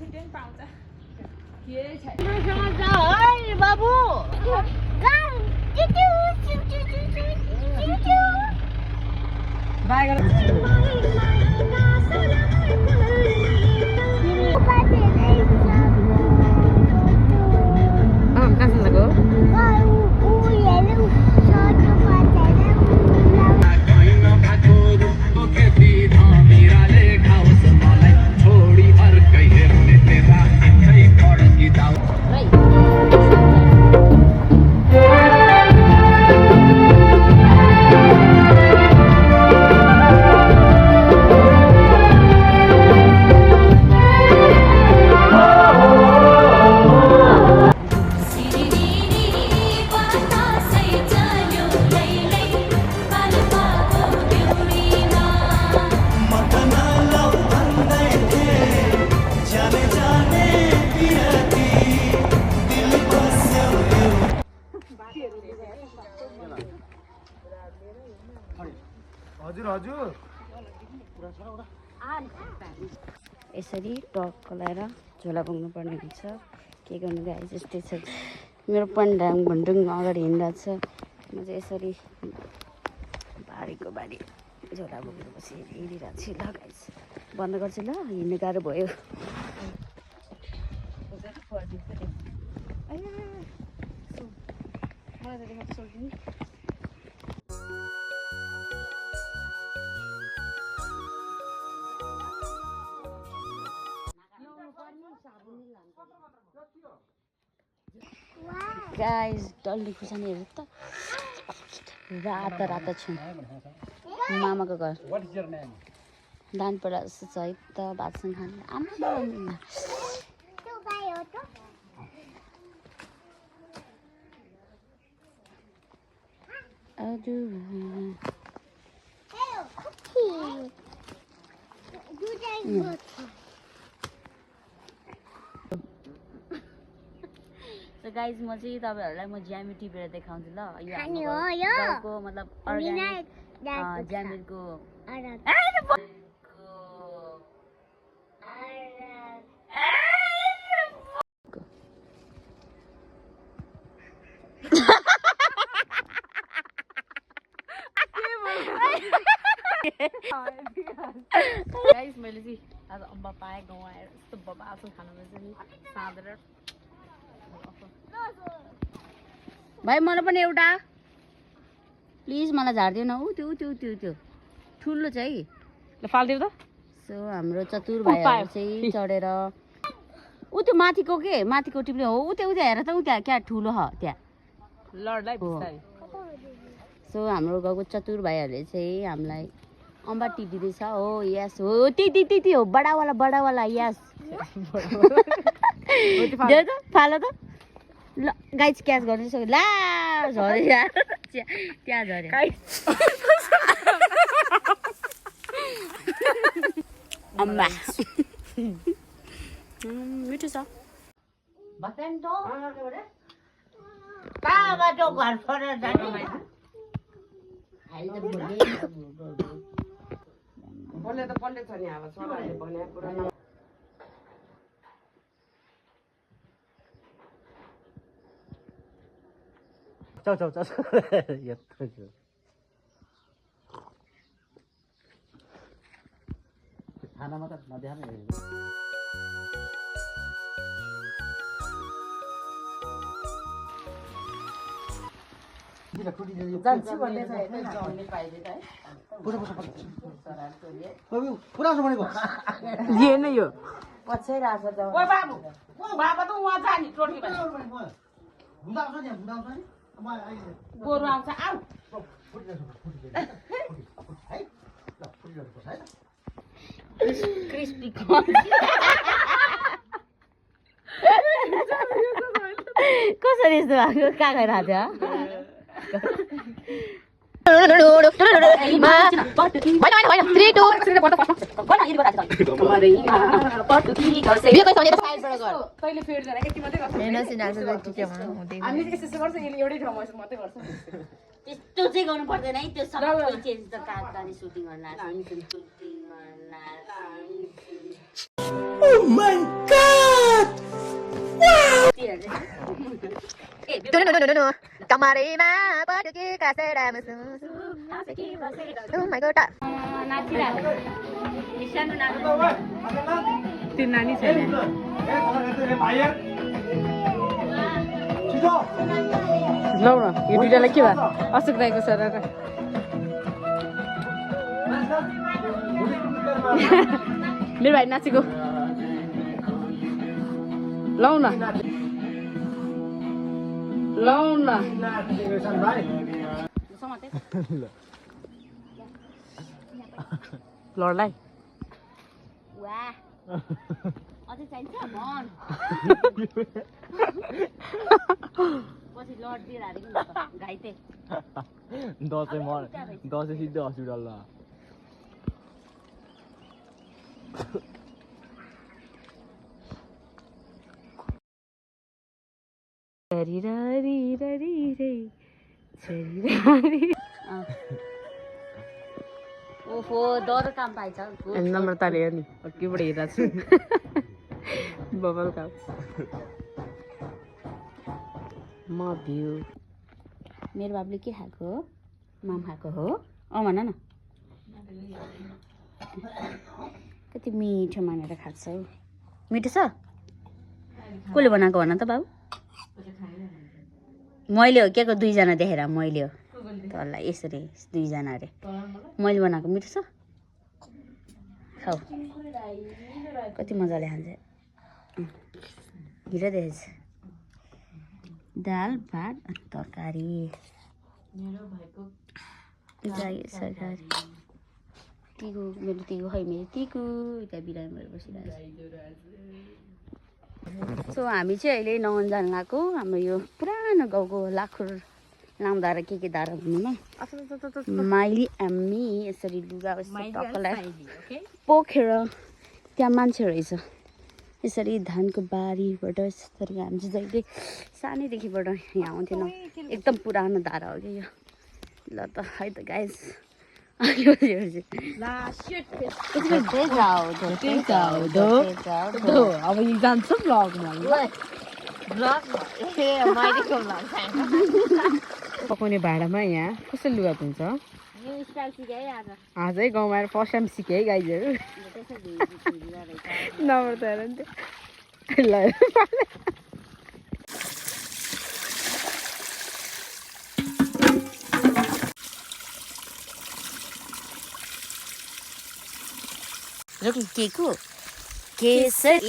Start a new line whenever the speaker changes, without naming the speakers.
छुट्टै पाउँछ के छैन
बाबु यसरी टक लगाएर झोला बोक्नु पर्ने हुन्छ के गर्नु गाई जस्तै छ मेरो पन्डाङ भन्डुङ अगाडि हिँडिरहेको छ म चाहिँ यसरी बारीको बारी झोला बोकेर बसी हिँडिरहेको छु ल गाइस बन्द गर्छु ल हिँड्नु गाह्रो भयो गाइस डल्ले खुर्सानी हेर्नु त रातो रातो छु मामाको घर दानपडा जस्तो छ है त भातसँग खानु आमा So guys, म चाहिँ तपाईहरुलाई म ज्यामी टिपेर देखाउँछु ल यो हाम्रो मतलब अर्गानिक ज्यामीको गाइस मैले चाहिँ आज अम्बा पाएँ गाउँ आएर यस्तो बबाल्छ खानु पर्छ नि साँधेर भाइ मलाई पनि एउटा प्लिज मलाई झार्दिउ न ऊ त्यो त्यो त्यो त्यो ठुलो चाहिँ ल फाल्दिउ त सो हाम्रो चतुर भाइहरु चाहिँ चढेर ऊ त्यो माथिको के माथिको टिप्ने हो ऊ त्यो हेर त ऊ त्यहाँ क्या ठुलो ह त्यहाँ लडलाई बिस्तारै सो हाम्रो गाउँको चतुर भाइहरुले चाहिँ हामीलाई अम्बा टिपिदिँदैछ हो यस हो ती हो बडावाला यस देऊ त फालो त ल गाइस क्याच गर्नु सक्यो ला झर्यो यार त्यहाँ झर्यो अम्बा मिठो छ बताइन त कहाँबाट घर छोडेर जानु
बोले त पल्ले छ नि अब छोराले भने पुरा
चौ यत्रो खानामा त नध्यान
जान्छु भन्ने चाहिँ हैन जन्ने पाइले त है
पुरा भनेको
लिएन यो पछि राछ त ओ बाबु बाबा त वहाँ जा नि टोटी भने
बुढा आउँछ नि
गोरु आउँछ आउ
क्रिस्पी कसरी यस्तो भएको कहाँ गएर थियो त्यस्तो चाहिँ गर्नु पर्दैन है त्यो सबै चेन्ज त काट्ने सुटिङ गर्न
कमरेमा पटुकेका सेरा
त्यो नानी छैन लौ न यो दुइटालाई के भयो अशोक दाइको सर मेरो भाइ नाचेको लौ न लडलाई
वाह अझै चाहिन्छ भन पछि लड दिएर हारे कि घाइते
दसैँ सिधै हस्पिटल ल
ओहो डर काम पाइन्छ
नम्बर ताले नि केबाट हेरेको छु बबल काम म भ्यू
मेरो बाबुले के खाएको हो माम खाएको हो अँ भन न कति मिठो मानेर खान्छ हौ मिठो छ कसले बनाएको भन त बाबु मैले हो के को दुईजना देखेर मैले हो तँलाई यसरी दुईजना अरे मैले बनाएको मिठो छ खाऊ कति मजाले खान्छ ढिलो देखेछ दाल भात अनि तरकारी सरकारी तिगो मेरो तिगो खै मेरो तिगो यता बिरामी भएर बसिरहेको सो हामी चाहिँ अहिले नगन जान गएको हाम्रो यो पुरानो गाउँको लाखुर लाउँदाएर के धारा भन्नुमा माइली आम्मी यसरी लुगा टक्कलाई पोखेर त्यहाँ मान्छे रहेछ यसरी धानको बारीबाट यसरी हामी चाहिँ जहिले सानैदेखिबाट यहाँ आउँथेनौँ एकदम पुरानो धारा हो कि यो ल त है त गाइस
अब यो जान्छ भ्लगमा पकाउने भाँडामा यहाँ कसरी लुगा धुन्छ आजै गाउँमा आएर फर्स्ट टाइम सिकेँ है गाइजहरू नम्बर त हेर नि त्यो ल
केको केसर